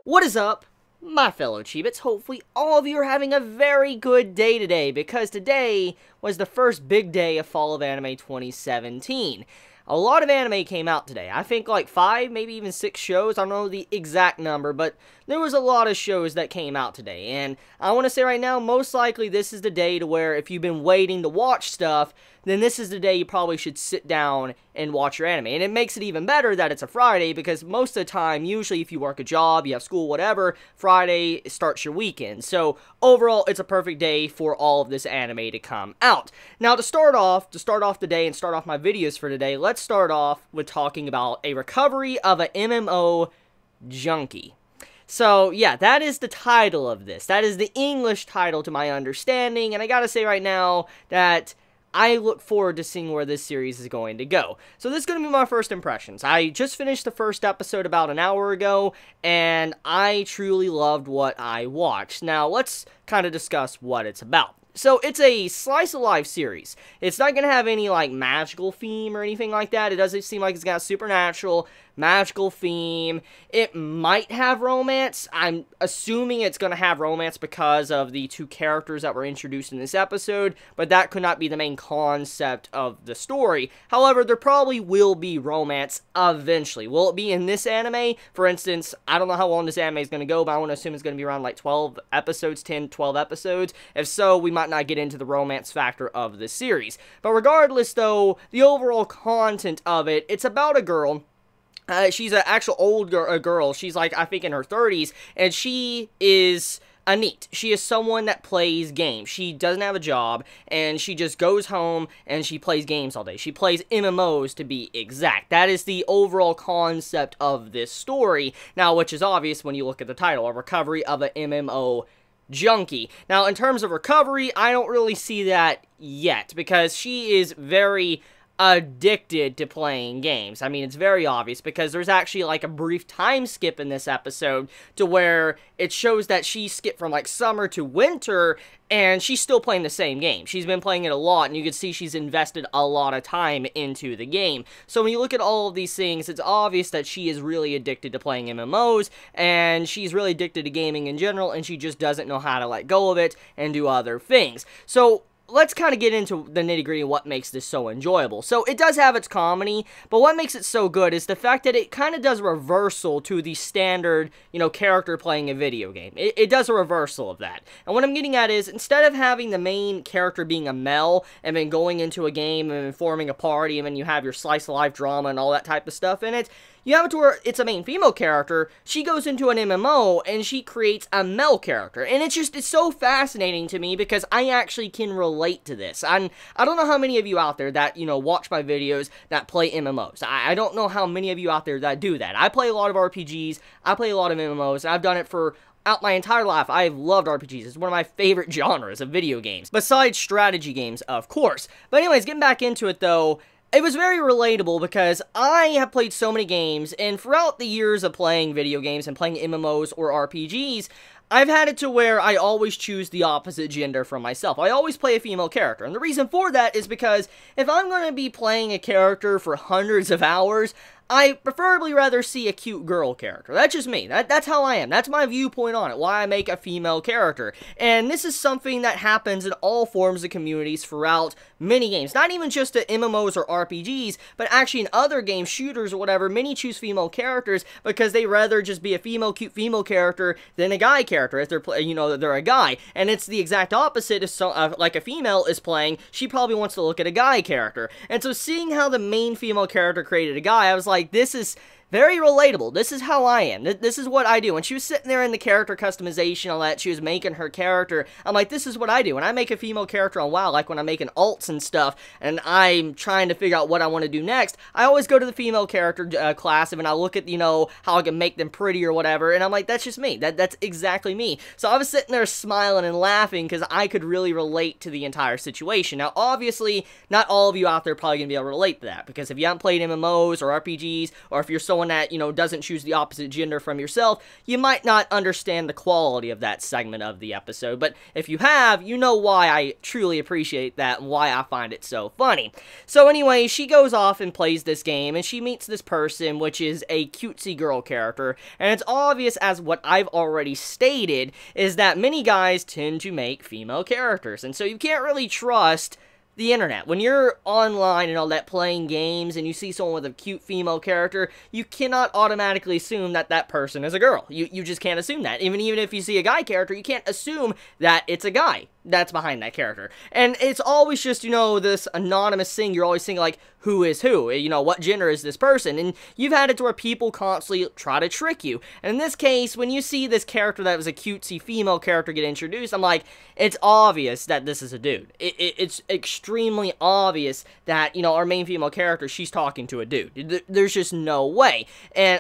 What is up, my fellow Chibits? Hopefully all of you are having a very good day today, because today was the first big day of Fall of Anime 2017. A lot of anime came out today. I think like 5, maybe even 6 shows. I don't know the exact number, but there was a lot of shows that came out today. And I want to say right now, most likely this is the day to where if you've been waiting to watch stuff, then this is the day you probably should sit down and watch your anime. And it makes it even better that it's a Friday, because most of the time, usually if you work a job, you have school, whatever, Friday starts your weekend. So overall, it's a perfect day for all of this anime to come out. Now to start off the day and start off my videos for today, let's start off with talking about a recovery of an MMO Junkie. So, yeah, that is the title of this. That is the English title to my understanding, and I gotta say right now that I look forward to seeing where this series is going to go. So this is going to be my first impressions. I just finished the first episode about an hour ago, and I truly loved what I watched. Now, let's kind of discuss what it's about. So, it's a slice of life series. It's not going to have any, like, magical theme or anything like that. It doesn't seem like it's got a supernatural, magical theme. It might have romance. I'm assuming it's going to have romance because of the 2 characters that were introduced in this episode, but that could not be the main concept of the story. However, there probably will be romance eventually. Will it be in this anime? For instance, I don't know how long this anime is going to go, but I want to assume it's going to be around like 12 episodes, 10, 12 episodes. If so, we might not get into the romance factor of the series. But regardless, though, the overall content of it, it's about a girl. She's an actual old girl. She's like, I think in her 30s, and she is a NEET. She is someone that plays games. She doesn't have a job, and she just goes home and she plays games all day. She plays MMOs, to be exact. That is the overall concept of this story. Now, which is obvious when you look at the title, A Recovery of an MMO Junkie. Now, in terms of recovery, I don't really see that yet, because she is very addicted to playing games. I mean, it's very obvious, because there's actually like a brief time skip in this episode to where it shows that she skipped from like summer to winter, and she's still playing the same game. She's been playing it a lot, and you can see she's invested a lot of time into the game. So when you look at all of these things, it's obvious that she is really addicted to playing MMOs, and she's really addicted to gaming in general, and she just doesn't know how to let go of it and do other things. So let's kind of get into the nitty-gritty of what makes this so enjoyable. So, it does have its comedy, but what makes it so good is the fact that it kind of does a reversal to the standard, you know, character playing a video game. It does a reversal of that. And what I'm getting at is, instead of having the main character being a male, and then going into a game and forming a party, and then you have your slice of life drama and all that type of stuff in it, you have it to where it's a main female character. She goes into an MMO and she creates a male character. And it's so fascinating to me, because I actually can relate to this. I don't know how many of you out there that, you know, watch my videos that play MMOs. I don't know how many of you out there that do that. I play a lot of RPGs. I play a lot of MMOs. And I've done it for out my entire life. I've loved RPGs. It's one of my favorite genres of video games. Besides strategy games, of course. But anyways, getting back into it though, it was very relatable, because I have played so many games, and throughout the years of playing video games and playing MMOs or RPGs, I've had it to where I always choose the opposite gender from myself. I always play a female character, and the reason for that is because if I'm going to be playing a character for hundreds of hours, I preferably rather see a cute girl character. That's just me. That's how I am. That's my viewpoint on it, why I make a female character. And this is something that happens in all forms of communities throughout many games. Not even just the MMOs or RPGs, but actually in other games, shooters or whatever, many choose female characters because they rather just be a cute female character than a guy character if they're, you know, they're a guy. And it's the exact opposite if like a female is playing, she probably wants to look at a guy character. And so seeing how the main female character created a guy, I was like, this is very relatable. This is how I am. This is what I do. When she was sitting there in the character customization, all that, she was making her character, I'm like, this is what I do. When I make a female character on WoW, like when I'm making alts and stuff, and I'm trying to figure out what I want to do next, I always go to the female character class, and I look at, you know, how I can make them pretty or whatever, and I'm like, that's just me. That's exactly me. So I was sitting there smiling and laughing, because I could really relate to the entire situation. Now, obviously, not all of you out there are probably going to be able to relate to that, because if you haven't played MMOs or RPGs, or if you're so someone that, you know, doesn't choose the opposite gender from yourself, you might not understand the quality of that segment of the episode. But if you have, you know why I truly appreciate that and why I find it so funny. So anyway, she goes off and plays this game, and she meets this person, which is a cutesy girl character, and it's obvious, as what I've already stated, is that many guys tend to make female characters, and so you can't really trust the internet. When you're online and all that playing games and you see someone with a cute female character, you cannot automatically assume that that person is a girl. You just can't assume that. Even if you see a guy character, you can't assume that it's a guy that's behind that character. And it's always just, you know, this anonymous thing. You're always thinking, like, who is who? You know, what gender is this person? And you've had it to where people constantly try to trick you. And in this case, when you see this character that was a cutesy female character get introduced, I'm like, it's obvious that this is a dude. It's extremely obvious that, you know, our main female character, she's talking to a dude. There's just no way.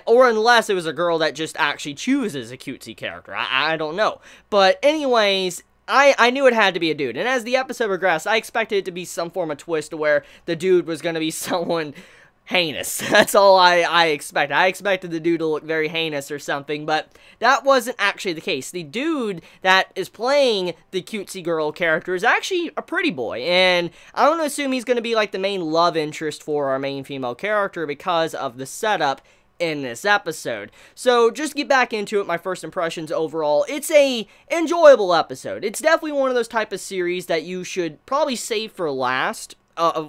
Or unless it was a girl that just actually chooses a cutesy character. I don't know. But anyways, I knew it had to be a dude, and as the episode progressed, I expected it to be some form of twist where the dude was going to be someone heinous. That's all I expected. I expected the dude to look very heinous or something, but that wasn't actually the case. The dude that is playing the cutesy girl character is actually a pretty boy, and I'm going to assume he's going to be like the main love interest for our main female character because of the setup in this episode. So just get back into it. My first impressions overall, it's a enjoyable episode. It's definitely one of those type of series that you should probably save for last,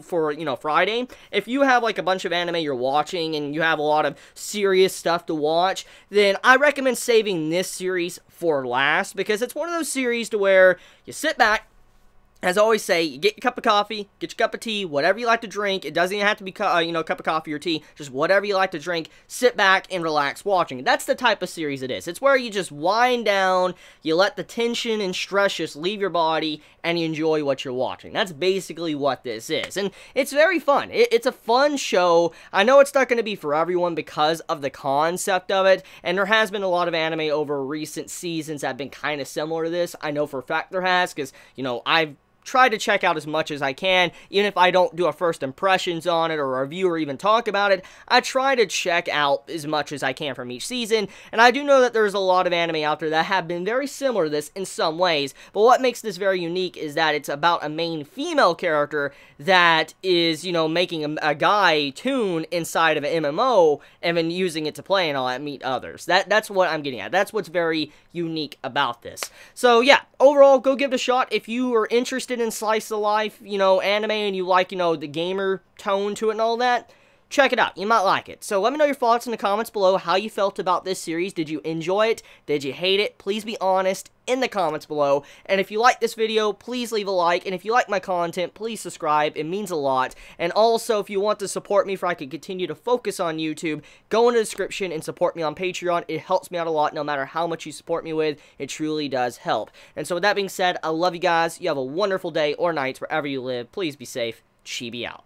for, you know, Friday. If you have like a bunch of anime you're watching and you have a lot of serious stuff to watch, then I recommend saving this series for last, because it's one of those series to where you sit back. As I always say, you get your cup of coffee, get your cup of tea, whatever you like to drink. It doesn't even have to be, you know, a cup of coffee or tea. Just whatever you like to drink. Sit back and relax watching. That's the type of series it is. It's where you just wind down, you let the tension and stress just leave your body, and you enjoy what you're watching. That's basically what this is. And it's very fun. It's a fun show. I know it's not going to be for everyone because of the concept of it, and there has been a lot of anime over recent seasons that have been kind of similar to this. I know for a fact there has, because, you know, I've try to check out as much as I can. Even if I don't do a first impressions on it or a review or even talk about it, I try to check out as much as I can from each season, and I do know that there's a lot of anime out there that have been very similar to this in some ways, but what makes this very unique is that it's about a main female character that is, you know, making a guy tune inside of an MMO and then using it to play and all that, meet others. That's what I'm getting at. That's what's very unique about this. So yeah, overall, go give it a shot if you are interested in slice of life, you know, anime, and you like, you know, the gamer tone to it and all that. Check it out. You might like it. So let me know your thoughts in the comments below, how you felt about this series. Did you enjoy it? Did you hate it? Please be honest in the comments below. And if you like this video, please leave a like. And if you like my content, please subscribe. It means a lot. And also, if you want to support me for I can continue to focus on YouTube, go in the description and support me on Patreon. It helps me out a lot no matter how much you support me with. It truly does help. And so with that being said, I love you guys. You have a wonderful day or night wherever you live. Please be safe. Chibi out.